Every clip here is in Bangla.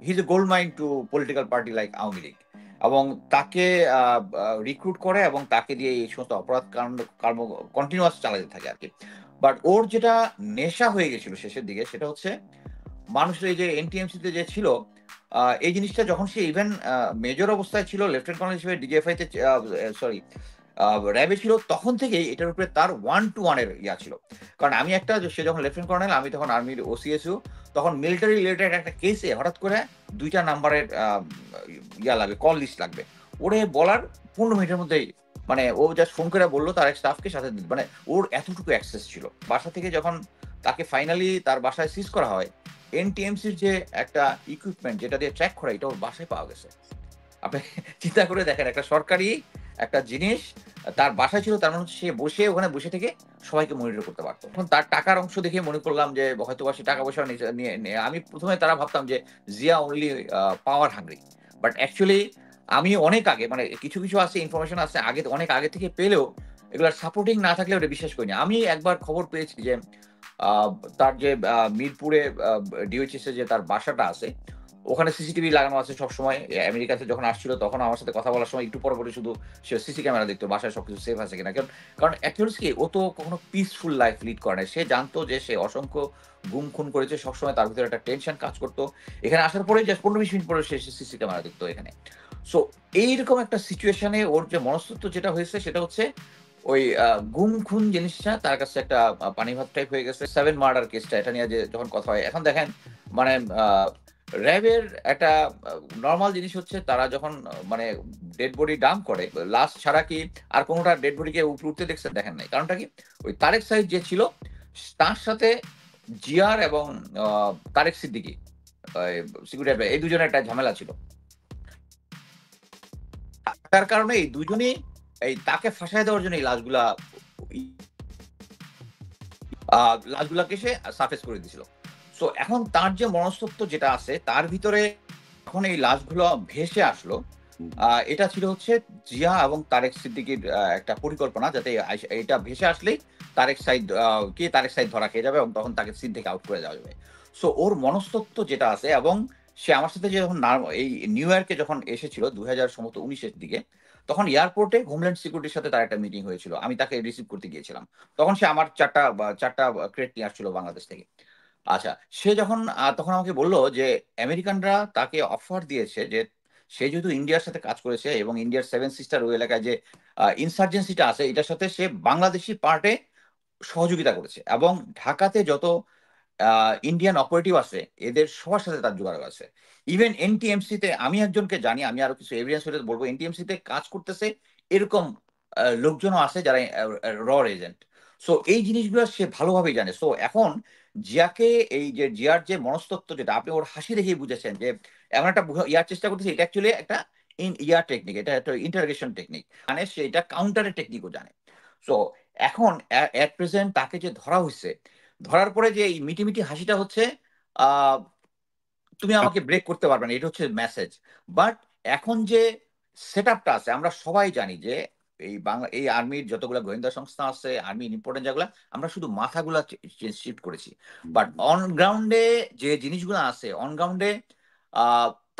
He is a gold mine to political party like Awami League, এবং তাকে রিক্রুট করে এবং তাকে দিয়ে এই সমস্ত অপরাধ কাণ্ড কর্ম কন্টিনিউয়াস চালাতে থাকে আর কি। বাট ওর যেটা নেশা হয়ে গেছিল শেষের দিকে সেটা হচ্ছে মানুষের এই যে এনটিএমসিতে যে ছিল, এই জিনিসটা যখন সে ইভেন মেজর অবস্থায় ছিল, লেফটেন্যান্ট কর্নেল হিসেবে ডিজিএফআই তে, সরি র্যাবে ছিল, তখন থেকেই এটার উপরে তার 1-to-1 এর ইয়া ছিল। কারণ আমি একটা, সে যখন লেফটেন্যান্ট কর্নেল, আমি তখন আর্মির ওসিএসইউ, তখন মিলিটারি রিলেটেড একটা কেসে হঠাৎ করে 2টা নাম্বারের ইয়া লাগবে, কল লিস্ট লাগবে। ওরে বলার 15 মিনিটের মধ্যেই মানে ও জাস্ট ফোন করে বললো তার এক স্টাফকে সাথে মানে ওর এতটুকু অ্যাক্সেস ছিল। বাসা থেকে যখন তাকে ফাইনালি তার বাসায় সিজ করা হয়, এনটিএমসির যে একটা ইকুইপমেন্ট যেটা দিয়ে ট্র্যাক করা, এটা ওর বাসায় পাওয়া গেছে। আপনি চিন্তা করে দেখেন, একটা সরকারি একটা জিনিস তার বাসায় ছিল, তার মানে হচ্ছে সে ওখানে বসে থেকে সবাইকে মনিটর করতে পারতো। এখন তার টাকার অংশ দেখে মনে করলাম যে হয়তো সে টাকা পয়সা নিয়ে আমি প্রথমে তারা ভাবতাম যে Zia only power hungry, but actually আমি অনেক আগে মানে কিছু কিছু আছে ইনফরমেশন আছে আগে, অনেক আগে থেকে পেলেও এগুলার সাপোর্টিং না থাকলে ওটা বিশ্বাস করিনি। আমি একবার খবর পেয়েছি যে তার যে মিরপুরে ডিওএইচএস এর যে তার বাসাটা আছে, ওখানে সিসিটিভি লাগানো আছে সবসময়। আমেরিকাতে যখন আসছিল তখন আমার সাথে কথা বলার সময় একটু পরে পরে শুধু সে সিসি ক্যামেরা দেখতো বাসায় সবকিছু সেফ আছে কিনা। কারণ অ্যাকচুয়ালি কি, ও তো কখনো পিসফুল লাইফ লিড করে না। সে জানতো যে সে অসংখ্য গুম খুন করেছে, সবসময় তার ভিতরে একটা টেনশন কাজ করতো। এখানে আসার পরে জাস্ট 15-20 মিনিট পরে সে সিসি ক্যামেরা দেখতো এখানে। সো এইরকম একটা সিচুয়েশনে ওর যে মনস্তত্ত্ব যেটা হয়েছে সেটা হচ্ছে ওই গুম খুন জিনিসটা তার কাছে একটা পানি ভাত টাইপ হয়ে গেছে। 7 মার্ডার কেসটা, এটা নিয়ে যে যখন কথা হয়, এখন দেখেন মানে র্যাবের একটা নরমাল জিনিস হচ্ছে তারা যখন মানে ডেড বডি ডাম্প করে, লাশ ছাড়া কি আর কোনোটা ডেড বডিকে উপরে উঠতে দেখছেন? দেখেন নাই। কারণটা কি, ওই তারেক সাইদ যে ছিল তার সাথে জিয়ার এবং তারেক সিদ্দিকী সিকিউরিটি, এই দুজনের একটা ঝামেলা ছিল। তার কারণে এই দুজনেই এই তাকে ফাঁসায় দেওয়ার জন্য এই লাশগুলাকে সে সারফেস করে দিয়েছিল। সো এখন তার যে মনস্তত্ত্ব যেটা আছে তার ভিতরে যখন এই লাশগুলো ভেসে আসলো, এটা ছিল হচ্ছে জিয়া এবং তারেক সিদ্দিকীর একটা পরিকল্পনা, যাতে এটা ভেসে আসলেই তারেক সাইদ ধরা খেয়ে যাবে এবং তখন তাকে সিন থেকে আউট করে দেওয়া যাবে। সো ওর মনস্তত্ত্ব যেটা আছে, এবং সে আমার সাথে যখন এই নিউ ইয়র্কে যখন এসেছিল 2019-এর দিকে, তখন এয়ারপোর্টে হোমল্যান্ড সিকিউরিটির সাথে তার একটা মিটিং হয়েছিল। আমি তাকে রিসিভ করতে গিয়েছিলাম। তখন সে আমার 4টা ক্রেট নিয়ে আসছিল বাংলাদেশ থেকে। আচ্ছা, সে যখন তখন আমাকে বলল যে আমেরিকানরা তাকে অফার দিয়েছে যে সে যেহেতু ইন্ডিয়ার সাথে কাজ করেছে এবং ইন্ডিয়ার 7 সিস্টার ওই এলাকায় যে ইনসার্জেন্সিটা আছে এটার সাথে সে বাংলাদেশি পার্টে সহযোগিতা করেছে, এবং ঢাকাতে যত ইন্ডিয়ান অপারেটিভ আছে এদের সবার সাথে তার যোগাযোগ আছে। ইভেন এনটিএমসি তে আমি একজনকে জানি, আমি আরো কিছু এভিডেন্স হলে বলবো, এনটিএমসি তে কাজ করতেছে এরকম লোকজনও আছে যারা র এজেন্ট। সো এই জিনিসগুলো সে ভালোভাবেই জানে। সো এখন জিয়াকে, এই যে জিয়ার যে মনস্তত্ত্ব, যেটা আপনি ওর হাসি দেখেই বুঝেছেন যে এমন একটা ইয়ার চেষ্টা করতেছে, এটা অ্যাকচুয়ালি একটা ইয়ার টেকনিক, এটা একটা ইন্টারোগেশন টেকনিক, মানে সে এটা কাউন্টারের টেকনিকও জানে। সো এখন এট প্রেজেন্ট তাকে যে ধরা হয়েছে, ধরার পরে যে এই মিটিমিটি হাসিটা হচ্ছে আহ তুমি আমাকে ব্রেক করতে পারবে না, এটা হচ্ছে মেসেজ। বাট এখন যে সেট আপটা আছে, আমরা সবাই জানি যে এই আর্মির যতগুলো গোয়েন্দা সংস্থা আছে, আর্মি ইম্পর্টেন্ট যেগুলো, আমরা শুধু মাথাগুলা শিফট করেছি। বাট অন গ্রাউন্ডে যে জিনিসগুলো আছে, অন গ্রাউন্ডে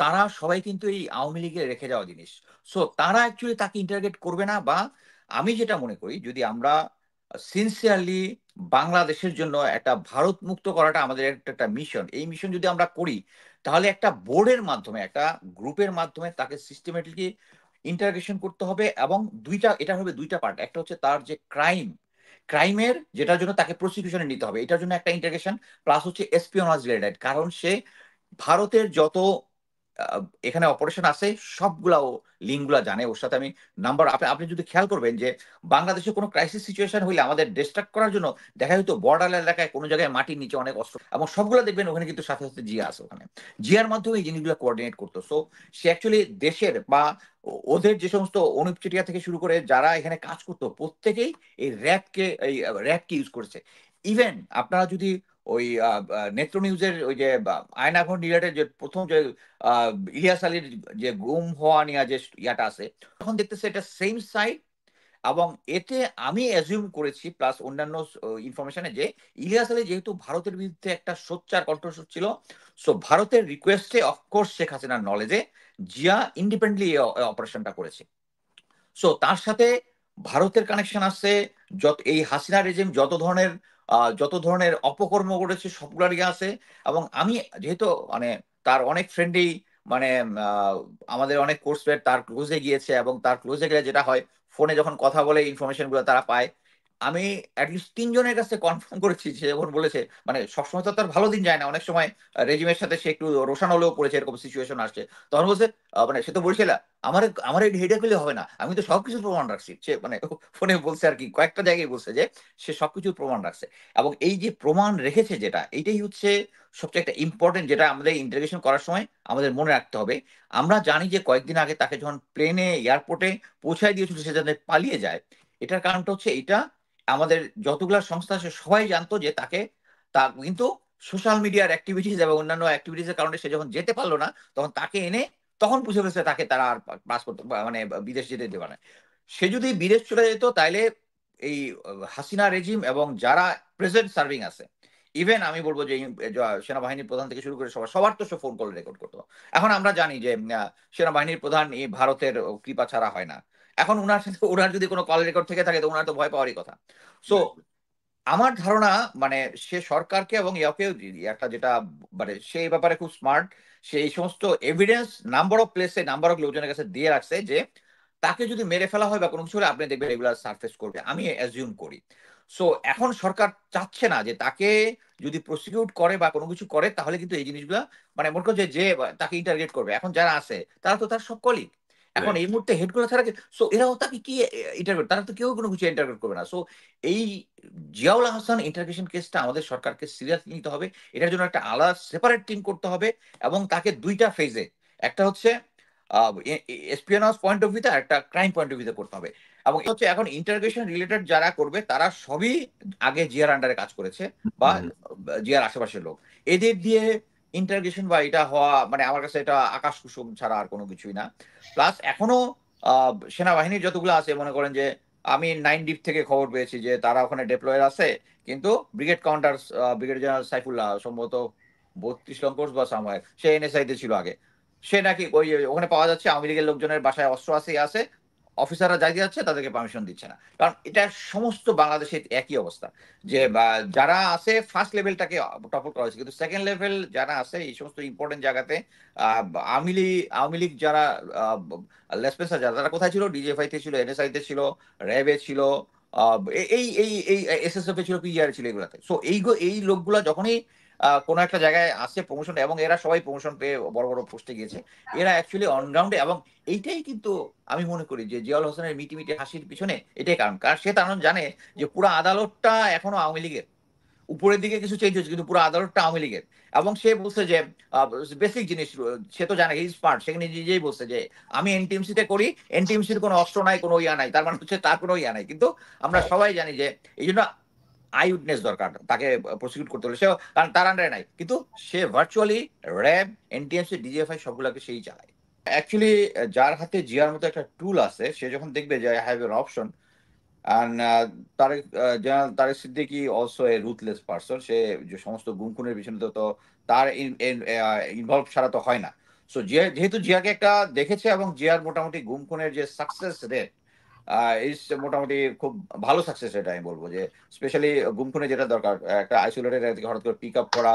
তারা সবাই কিন্তু এই আওয়ামী লীগের রেখে যাওয়া জিনিস। সো তারা অ্যাকচুয়ালি তাকে ইন্টারগেট করবে না। বা আমি যেটা মনে করি, যদি আমরা সিনসিয়ারলি বাংলাদেশের জন্য একটা ভারত মুক্ত করাটা আমাদের একটা মিশন, এই মিশন যদি আমরা করি, তাহলে একটা বোর্ডের মাধ্যমে, একটা গ্রুপের মাধ্যমে তাকে সিস্টেমেটিকলি ইন্টারগেশন করতে হবে। এবং এটা হবে 2টা পার্ট, একটা হচ্ছে তার যে ক্রাইমের যেটার জন্য তাকে প্রসিকিউশনে নিতে হবে, এটার জন্য একটা ইন্টারগেশন, প্লাস হচ্ছে এসপিওনাজ রিলেটেড। কারণ সে ভারতের যত এখানে অপারেশন আছে সবগুলা ও লিঙ্কগুলা জানে। ওর সাথে আমি নাম্বার, আপনি আপনি যদি খেয়াল করবেন যে বাংলাদেশে কোনো ক্রাইসিস সিচুয়েশন হইলে আমাদের ডিস্ট্রাক্ট করার জন্য দেখা হয়তো বর্ডার এলাকায় কোনো জায়গায় মাটির নিচে অনেক অস্ত্র, এবং সবগুলো দেখবেন ওখানে কিন্তু সাথে সাথে জিয়া আছে ওখানে। জিয়ার মাধ্যমে এই জিনিসগুলো কোঅর্ডিনেট করতো। সো সে অ্যাকচুয়ালি দেশের বা ওদের যে সমস্ত অনুপ চেটিয়া থেকে শুরু করে যারা এখানে কাজ করতো প্রত্যেকেই এই র্যাবকে ইউজ করেছে। ইভেন আপনারা যদি ওই নেত্র নিউজের ওই যে আয়নাঘর রিলেটেড যে প্রথম যে ইলিয়াস আলীর যে গুম হওয়া নিয়ে যে ইয়াটা আছে, তখন দেখতেছে এটা সেম সাইট, এবং এতে আমি অ্যাজিউম করেছি প্লাস অন্যান্য ইনফরমেশনে যে ইলিয়াস আলী যেহেতু ভারতের বিরুদ্ধে একটা সোচ্চার কণ্ঠস্বর ছিল, সো ভারতের রিকোয়েস্টে অফকোর্স শেখ হাসিনার নলেজে জিয়া ইন্ডিপেন্ডেন্টলি অপারেশনটা করেছে। সো তার সাথে ভারতের কানেকশন আছে, যত এই হাসিনা রেজিম যত ধরনের অপকর্ম করেছে সবগুলোরই আছে। এবং আমি যেহেতু মানে তার অনেক ফ্রেন্ডই মানে আমাদের অনেক কোর্সমেট তার ক্লোজে গিয়েছে, এবং তার ক্লোজে গেলে যেটা হয় ফোনে যখন কথা বলে ইনফরমেশন গুলো তারা পায়। আমি অ্যাটলিস্ট 3 জনের কাছে কনফার্ম করেছি, সে যখন বলেছে মানে সবসময় তো তার ভালো দিন যায় না, অনেক সময় রেজিমের সাথে সে একটু রোশান হলেও পড়েছে, এরকম সিচুয়েশন আসছে। তখন বলছে মানে সে তো বলছিল আমার আমার এই হেডেক হলে হবে না, আমি তো সবকিছু প্রমাণ রাখছি। সে মানে ফোনে বলছে আর কি, কয়েকটা জায়গায় বলছে যে সে সবকিছু প্রমাণ রাখছে। এবং এই যে প্রমাণ রেখেছে যেটা, এইটাই হচ্ছে সবচেয়ে একটা ইম্পর্টেন্ট, যেটা আমাদের ইন্টারোগেশন করার সময় আমাদের মনে রাখতে হবে। আমরা জানি যে কয়েকদিন আগে তাকে যখন প্লেনে এয়ারপোর্টে পৌঁছায় দিয়েছিল সে যাতে পালিয়ে যায়, এটার কারণটা হচ্ছে এটা আমাদের যতগুলা সংস্থা আছে সবাই জানতো যে তাকে, তা কিন্তু সোশ্যাল মিডিয়ার অ্যাক্টিভিটিস এবং অন্যান্য অ্যাক্টিভিটিসের কারণে সে যখন যেতে পারলো না, তখন তাকে এনে তখন বুঝে ফেলছে তাকে তারা আর পাসপোর্ট মানে বিদেশ যেতে দেবে না। সে যদি বিদেশ চলে যেত তাইলে এই হাসিনা রেজিম এবং যারা প্রেজেন্ট সার্ভিং আছে, ইভেন আমি বলবো যে সেনাবাহিনীর প্রধান থেকে শুরু করে সবার তো সে ফোন কল রেকর্ড করতো। এখন আমরা জানি যে সেনাবাহিনীর প্রধান এই ভারতের কৃপা ছাড়া হয় না। এখন উনার সাথে ওনার যদি কোনো কল রেকর্ড থেকে থাকে তো ওনার তো ভয় পাওয়ারই কথা। সো আমার ধারণা মানে সে সরকারকে এবং ইয়াকেও একটা যেটা মানে সে এই ব্যাপারে খুব স্মার্ট, সে এই সমস্ত এভিডেন্স নাম্বার অফ প্লেসে নাম্বার অফ লোকজনের কাছে দিয়ে রাখছে যে তাকে যদি মেরে ফেলা হয় বা কোনো কিছু হলে আপনি দেখবেন এগুলা সার্ফেস করবে, আমি অ্যাজিউম করি। সো এখন সরকার চাচ্ছে না যে তাকে যদি প্রসিকিউট করে বা কোনো কিছু করে তাহলে কিন্তু এই জিনিসগুলা মানে মনে করো যে তাকে ইন্টারগেট করবে, এখন যারা আছে তারা তো তার সব কলিগ। এখন এই মুহূর্তে হেডগুলো ছাড়া সো এরাও তাকে কি ইন্টারগ্রেট, তারা তো কেউ কোনো কিছু ইন্টারগ্রেট করবে না। সো এই জিয়াউল হাসান ইন্টারগেশন কেসটা আমাদের সরকারকে সিরিয়াসলি নিতে হবে, এটার জন্য একটা আলাদা সেপারেট টিম করতে হবে, এবং তাকে দুইটা ফেজে, একটা হচ্ছে এসপিওনাজ পয়েন্ট অফ ভিউতে আর একটা ক্রাইম পয়েন্ট অফ ভিউতে করতে হবে। এবং হচ্ছে এখন ইন্টারগেশন রিলেটেড যারা করবে তারা সবই আগে জিয়ার আন্ডারে কাজ করেছে বা জিয়ার আশেপাশের লোক, এদের দিয়ে ইন্টারগেশন বা এটা হওয়া মানে আমার কাছে এটা আকাশ কুসুম ছাড়া আর কোনো কিছুই না। প্লাস এখনো সেনাবাহিনীর যতগুলো আছে মনে করেন যে আমি 9 ডিপ থেকে খবর পেয়েছি যে তারা ওখানে ডেপ্লয়েড আছে, কিন্তু brigade commander brigade general Saifullah সম্ভবত 32 লঙ্কোর্স বা সামহার সে এনএসআই তে ছিল আগে, সে নাকি ওই ওখানে পাওয়া যাচ্ছে আওয়ামী লীগের লোকজনের বাসায় অস্ত্র আছে আছে, অফিসাররা যাইতে যাচ্ছে তাদেরকে পারমিশন দিচ্ছে না। কারণ এটা সমস্ত বাংলাদেশে একই অবস্থা, যে যারা আছে ফার্স্ট লেভেলটাকে টপল করা হয়েছে, কিন্তু সেকেন্ড লেভেল যারা আছে এই সমস্ত ইম্পর্টেন্ট জায়গাতে আওয়ামী লীগ যারা লেসপেন্সার যারা তারা কোথায় ছিল, ডিজিএফআই তে ছিল, এনএসআই তে ছিল, র্যাবে ছিল, এই এই এই এসএসএফ এ ছিল, পিজিআর ছিল, এগুলাতে। সো এই লোকগুলা যখনই কোনো একটা জায়গায় আসছে প্রমোশন, এবং এরা সবাই প্রমোশন পেয়ে বড় বড় পোস্টে গিয়েছে, এরা অ্যাকচুয়ালি অলরাউন্ডে। এবং এইটাই কিন্তু আমি মনে করি যে জিয়াউল হোসেনের মিটি মিটি হাসির পিছনে এটাই কারণ, কারণ সে তার জানে যে পুরো আদালতটা এখনো আওয়ামী লীগের, উপরের দিকে কিছু চেঞ্জ হচ্ছে কিন্তু পুরো আদালতটা আওয়ামী লীগের। এবং সে বলছে যে বেসিক জিনিস সে তো জানে, হি স্মার্ট, সে নিজেই বলছে যে আমি এনটিএমসি তে করি, এনটিএমসির কোনো অস্ত্র নাই, কোনো ইয়া নাই, তার মানে হচ্ছে তার কোনো ইয়া নাই। কিন্তু আমরা সবাই জানি যে এই জন্য আই উইটনেস দরকার তাকে প্রসিকিউট করতে হলে, সে কারণ তার আন্ডারে নাই, কিন্তু সে ভার্চুয়ালি র্যাব, এনটিএমসি, ডিজিএফআই সবগুলোকে সেই চালায়। অ্যাকচুয়ালি যার হাতে জিয়ার মতো একটা টুল আছে, সে যখন দেখবে যে I have an option, and general Tarique Siddiqui also a ruthless person, সে যে সমস্ত গুম খুনের পিছনে তো তার ইনভলভ ছাড়া তো হয় না। সো যেহেতু জিয়াকে একটা দেখেছে, এবং জিয়ার মোটামুটি গুম খুনের যে সাকসেস রেট ইস মোটামুটি খুব ভালো সাকসেস রেট আমি বলবো, যে স্পেশালি গুম খুনে যেটা দরকার একটা আইসোলেটেড হঠাৎ করে পিক আপ করা,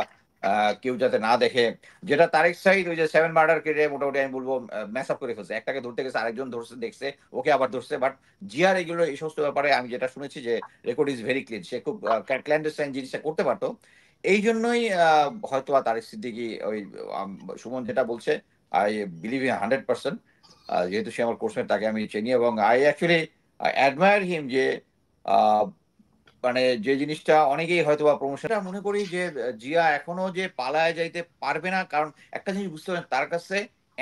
কেউ যাতে না দেখে, যেটা তারেক সাইদ ওই যে 7 মার্ডার কেটে মোটামুটি আমি বলবো ম্যাস আপ করে ফেলছে, একটাকে ধরতে গেছে আরেকজন ধরছে দেখছে, ওকে আবার ধরছে। বাট জিয়ার এগুলো এই সমস্ত ব্যাপারে আমি যেটা শুনেছি যে রেকর্ড ইজ ভেরি ক্লিন, সে খুব ক্ল্যান্ডেস্টাইন জিনিসটা করতে পারতো। এই জন্যই হয়তো তারেক সিদ্দিকী ওই সুমন যেটা বলছে আই বিলিভ ইন 100%, যেহেতু সে আমার কোর্সমেট তাকে আমি চিনি, এবং আই অ্যাকচুয়ালি অ্যাডমায়ার হিম যে আহ, মানে যে জিনিসটা অনেকেই হয়তো বা প্রমোশনটা মনে করি যে জিয়া এখনো যে পালায় যাইতে পারবে না, কারণ একটা জিনিস বুঝতে পারেন তার কাছে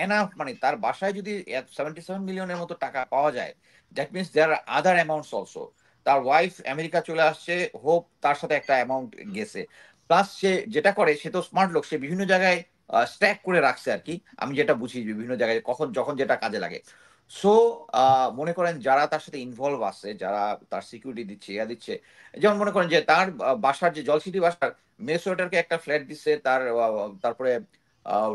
এনাফ মানে তার বাসায় যদি 77 মিলিয়নের মতো টাকা পাওয়া যায়, that means there are other amounts also. তার ওয়াইফ আমেরিকা চলে আসছে, হোপ তার সাথে একটা অ্যামাউন্ট গেছে, প্লাস সে যেটা করে সে তো স্মার্ট লোক, সে বিভিন্ন জায়গায় স্ট্যাক করে রাখছে আর কি, আমি যেটা বুঝি বিভিন্ন জায়গায় কখন যখন যেটা কাজে লাগে। সো মনে করেন যারা তার সাথে ইনভলভ আছে, যারা তার সিকিউরিটি দিচ্ছে, দিচ্ছে, যেমন মনে করেন যে তার বাসার যে জলসিটি বাসার মেস ওয়েটারকে একটা ফ্ল্যাট দিচ্ছে, তারপরে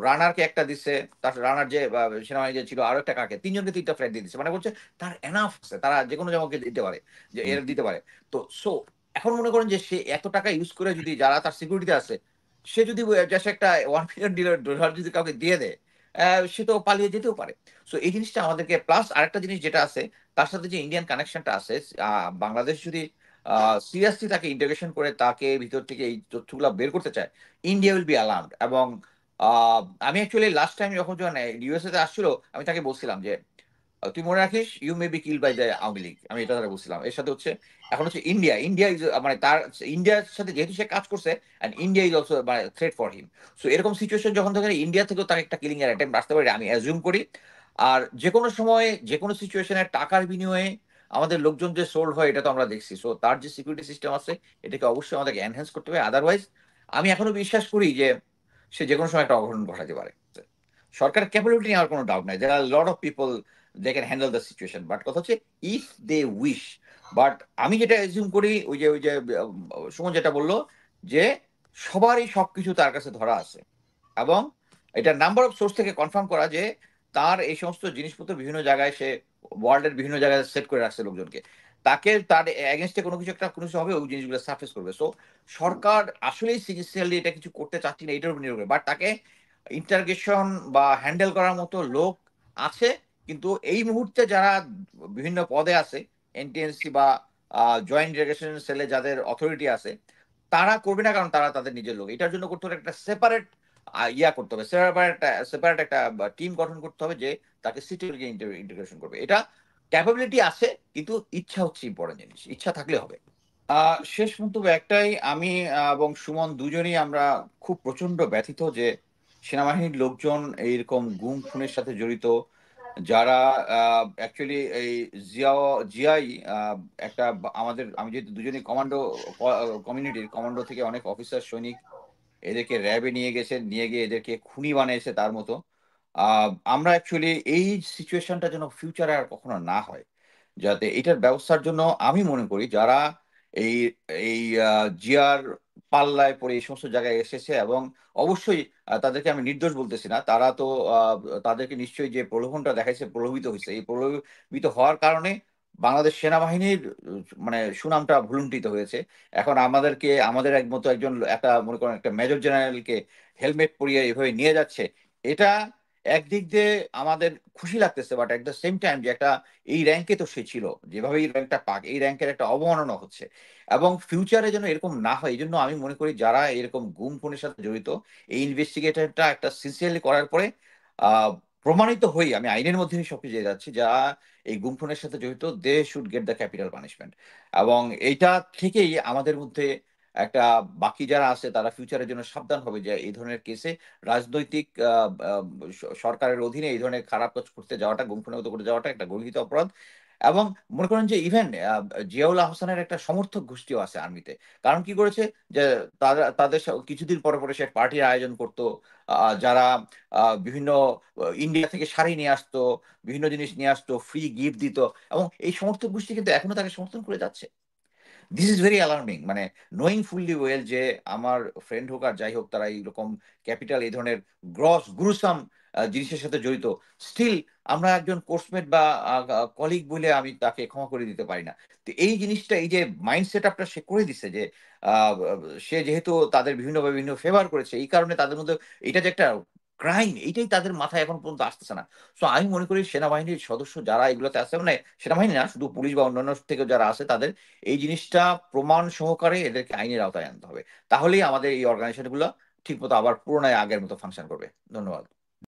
রানারকে একটা দিচ্ছে, তার রানার যে সেনাবাহিনী যে ছিল আরো একটা কাকে, তিনজনকে তিনটা ফ্ল্যাট দিয়ে দিচ্ছে, মানে বলছে তার এনাফ আছে, তারা যে কোনো জামাকে দিতে পারে, যে হুম। এর দিতে পারে। তো সো এখন মনে করেন যে সে এত টাকা ইউজ করে যদি যারা তার সিকিউরিটিতে আছে, সে যদি জাস্ট একটা $1 মিলিয়ন যদি কাউকে দিয়ে দেয়, সে তো পালিয়ে যেতেও পারে। সো এই জিনিসটা আমাদেরকে, প্লাস আরেকটা জিনিস যেটা আছে তার সাথে যে ইন্ডিয়ান কানেকশনটা আছে, বাংলাদেশ যদি সিরিয়াসলি তাকে ইন্টিগ্রেশন করে তাকে ভিতর থেকে এই তথ্যগুলো বের করতে চায়, ইন্ডিয়া উইল বি অ্যালার্মড। এবং আমি অ্যাকচুয়ালি লাস্ট টাইম যখন ইউএসএ তে আসছিল, আমি তাকে বলছিলাম যে তুই মনে রাখিস, you may be kill by the Awami League, আমি এটা তারা বলছিলাম। এর সাথে হচ্ছে এখন হচ্ছে ইন্ডিয়া, মানে তার ইন্ডিয়ার সাথে যেহেতু সে কাজ করছে, এন্ড ইন্ডিয়া ইজ অলসো মানে থ্রেট ফর হিম। সো এরকম সিচুয়েশন যখন থাকে, ইন্ডিয়া থেকেও তাকে একটা কিলিং এর অ্যাটেম্প আসতে পারে আমি অ্যাজিউম করি। আর যে কোনো সময় যে কোনো সিচুয়েশনে টাকার বিনিময়ে আমাদের লোকজন যে সোল্ড হয়, এটা তো আমরা দেখছি। সো তার যে সিকিউরিটি সিস্টেম আছে, এটাকে অবশ্যই আমাদেরকে এনহ্যান্স করতে হবে, আদারওয়াইজ আমি এখনো বিশ্বাস করি যে সে যে কোনো সময় একটা অঘটন ঘটাতে পারে। সরকারের ক্যাপাবিলিটি নিয়ে আমার কোনো ডাউট নাই, there are lot of people they can handle the situation, but কথা হচ্ছে ইফ দে উইশ। বাট আমি যেটা এজিউম করি, ওই যে সুমন যেটা বললো, যে সবারই সবকিছু তার কাছে ধরা আছে, এবং এটা নাম্বার অফ সোর্স থেকে কনফার্ম করা যে তার এই সমস্ত জিনিসপত্র বিভিন্ন জায়গায় সে ওয়ার্ল্ডের বিভিন্ন জায়গায় সেট করে রাখছে লোকজনকে, তাকে তার এগেনস্টে কোনো কিছু হবে, ওই জিনিসগুলো সার্ফেস করবে। সো সরকার আসলেই সিনসিয়ারলি এটা কিছু করতে চাচ্ছি না, এটার উপর নির্ভর করে, বাট তাকে ইন্টারগেশন বা হ্যান্ডেল করার মতো লোক আছে। কিন্তু এই মুহূর্তে যারা বিভিন্ন পদে আছে, এনটিএনসি বা জয়েন্ট ডিরেকশন সেলে যাদের অথরিটি আছে, তারা করবে না, কারণ তারা তাদের নিজের লোক। এটার জন্য করতে হবে একটা সেপারেট করতে হবে, সেপারেট একটা টিম গঠন করতে হবে, যে তাকে সিটিকে ইন্টিগ্রেশন করবে। এটা ক্যাপাবিলিটি আছে, কিন্তু ইচ্ছা হচ্ছে ইম্পর্টেন্ট জিনিস, ইচ্ছা থাকলে হবে। শেষ মন্তব্য একটাই, আমি এবং সুমন দুজনেই আমরা খুব প্রচন্ড ব্যথিত যে সেনাবাহিনীর লোকজন এইরকম গুম খুনের সাথে জড়িত, যারা অ্যাকচুয়ালি এই জিয়া জিয়াই আহ, একটা আমি যেহেতু দুজনেই কমান্ডো কমিউনিটির কমান্ডো থেকে অনেক অফিসার সৈনিক এদেরকে র্যাবে নিয়ে গেছে, নিয়ে গিয়ে এদেরকে খুনি বানিয়েছে তার মতো। আমরা অ্যাকচুয়ালি এই সিচুয়েশনটা যেন ফিউচারে আর কখনো না হয়, যাতে এটার ব্যবস্থার জন্য আমি মনে করি যারা এই এই জিয়ার পাল্লায় পড়ে এই সমস্ত জায়গায় এসেছে, এবং অবশ্যই তাদেরকে আমি নির্দোষ বলতেছি না, তারা তো আহ, তাদেরকে নিশ্চয়ই যে প্রলোভনটা দেখাইছে, প্রলোভিত হয়েছে, এই প্রলোভিত হওয়ার কারণে বাংলাদেশ সেনাবাহিনীর মানে সুনামটা ভুলুণ্ঠিত হয়েছে। এখন আমাদের একমতো একজন একটা মনে করেন একটা মেজর জেনারেলকে হেলমেট পরিয়ে এভাবে নিয়ে যাচ্ছে, এটা একদিক দিয়ে আমাদের খুশি লাগতেছে, but at the same time যে একটা এই র্যাঙ্কে তো সে ছিল, যেভাবে এই র্যাঙ্কটা পাক, এই র্যাঙ্কের একটা অবমাননা হচ্ছে। এবং ফিউচারে যেন এরকম না হয়, এই জন্য আমি মনে করি যারা এরকম গুম খুনের সাথে জড়িত, এই ইনভেস্টিগেশনটা একটা সিনসিয়ারলি করার পরে আহ প্রমাণিত হই, আমি আইনের মধ্যে সবকিছু দিয়ে যাচ্ছি, যারা এই গুম খুনের সাথে জড়িত, they should get the capital punishment. এবং এইটা থেকেই আমাদের মধ্যে একটা, বাকি যারা আছে তারা ফিউচারের জন্য সাবধান হবে, যে এই ধরনের কেসে রাজনৈতিক সরকারের অধীনে এই ধরনের খারাপ কাজ করতে যাওয়াটা, গুম খুনের মতো করে যাওয়াটা একটা গর্হিত অপরাধ। এবং মনে করেন যে ইভেন জিয়াউল আহসানের একটা সমর্থক গোষ্ঠীও আছে আর্মিতে। কারণ কি করেছে, যে তাদের কিছুদিন পরে পরে সে পার্টির আয়োজন করতো, যারা বিভিন্ন ইন্ডিয়া থেকে শাড়ি নিয়ে আসতো, বিভিন্ন জিনিস নিয়ে আসতো, ফ্রি গিফট দিত, এবং এই সমর্থক গোষ্ঠী কিন্তু এখনো তাকে সমর্থন করে যাচ্ছে। দিস ইজ ভেরি অ্যালার্মিং, মানে নোয়িং ফুললি ওয়েল যে আমার ফ্রেন্ড হোক আর যাই হোক, তারা এইরকম ক্যাপিটাল এই ধরনের গ্রুসাম জিনিসের সাথে জড়িত, স্টিল আমরা একজন কোর্সমেট বা কলিগ বলে আমি তাকে ক্ষমা করে দিতে পারি না। তো এই জিনিসটা, এই যে মাইন্ড সেট আপটা সে করে দিচ্ছে, যে আহ, সে যেহেতু তাদের বিভিন্ন ফেভার করেছে, এই কারণে তাদের মধ্যে এটা যে একটা ক্রাইম, এইটাই তাদের মাথায় এখন পর্যন্ত আসতেছে না। তো আমি মনে করি সেনাবাহিনীর সদস্য যারা এগুলোতে আছে, মানে সেনাবাহিনী না, শুধু পুলিশ বা অন্যান্য থেকে যারা আছে, তাদের এই জিনিসটা প্রমাণ সহকারে এদেরকে আইনের আওতায় আনতে হবে। তাহলেই আমাদের এই অর্গানাইজেশন গুলো ঠিক মতো আবার পুরোনায় আগের মতো ফাংশন করবে। ধন্যবাদ।